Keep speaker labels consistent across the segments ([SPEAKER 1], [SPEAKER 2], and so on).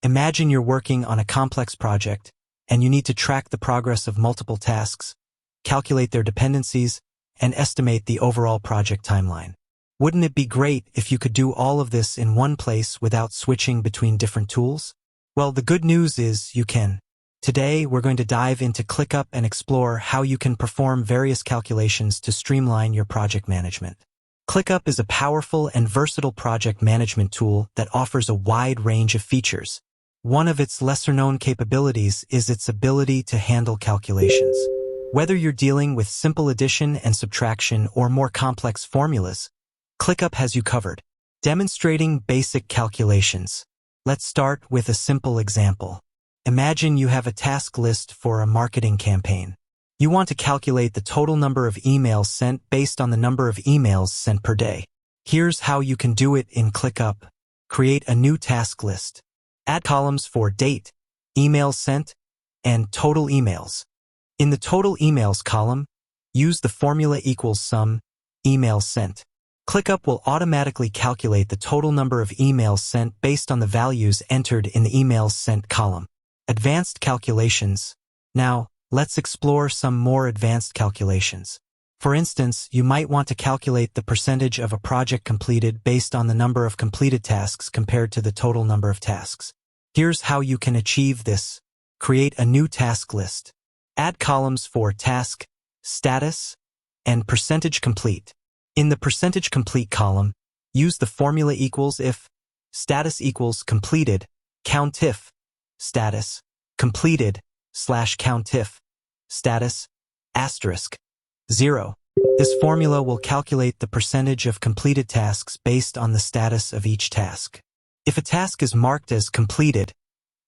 [SPEAKER 1] Imagine you're working on a complex project, and you need to track the progress of multiple tasks, calculate their dependencies, and estimate the overall project timeline. Wouldn't it be great if you could do all of this in one place without switching between different tools? Well, the good news is you can. Today, we're going to dive into ClickUp and explore how you can perform various calculations to streamline your project management. ClickUp is a powerful and versatile project management tool that offers a wide range of features. One of its lesser-known capabilities is its ability to handle calculations. Whether you're dealing with simple addition and subtraction or more complex formulas, ClickUp has you covered. Demonstrating basic calculations. Let's start with a simple example. Imagine you have a task list for a marketing campaign. You want to calculate the total number of emails sent based on the number of emails sent per day. Here's how you can do it in ClickUp. Create a new task list. Add columns for date, emails sent, and total emails. In the total emails column, use the formula equals sum, emails sent. ClickUp will automatically calculate the total number of emails sent based on the values entered in the emails sent column. Advanced calculations. Now, let's explore some more advanced calculations. For instance, you might want to calculate the percentage of a project completed based on the number of completed tasks compared to the total number of tasks. Here's how you can achieve this. Create a new task list. Add columns for task, status, and percentage complete. In the percentage complete column, use the formula equals if, status equals completed, countif, status, completed, /countif, status, asterisk, 0. This formula will calculate the percentage of completed tasks based on the status of each task. If a task is marked as completed,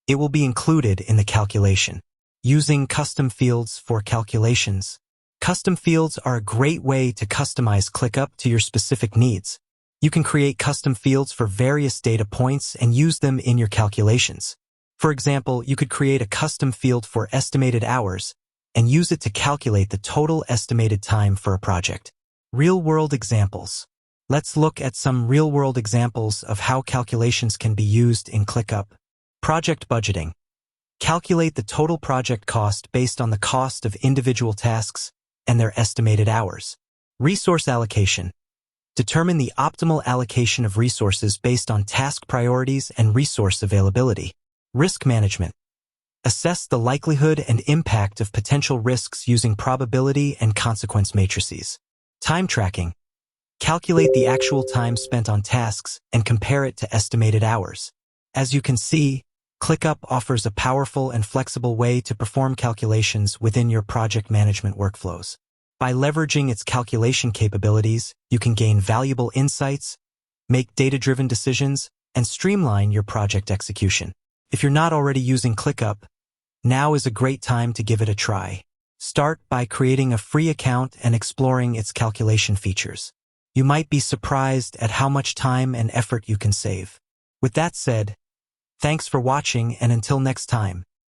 [SPEAKER 1] it will be included in the calculation. Using custom fields for calculations. Custom fields are a great way to customize ClickUp to your specific needs. You can create custom fields for various data points and use them in your calculations. For example, you could create a custom field for estimated hours and use it to calculate the total estimated time for a project. Real-world examples. Let's look at some real-world examples of how calculations can be used in ClickUp. Project budgeting. Calculate the total project cost based on the cost of individual tasks and their estimated hours. Resource allocation. Determine the optimal allocation of resources based on task priorities and resource availability. Risk management. Assess the likelihood and impact of potential risks using probability and consequence matrices. Time tracking. Calculate the actual time spent on tasks and compare it to estimated hours. As you can see, ClickUp offers a powerful and flexible way to perform calculations within your project management workflows. By leveraging its calculation capabilities, you can gain valuable insights, make data-driven decisions, and streamline your project execution. If you're not already using ClickUp, now is a great time to give it a try. Start by creating a free account and exploring its calculation features. You might be surprised at how much time and effort you can save. With that said, thanks for watching, and until next time.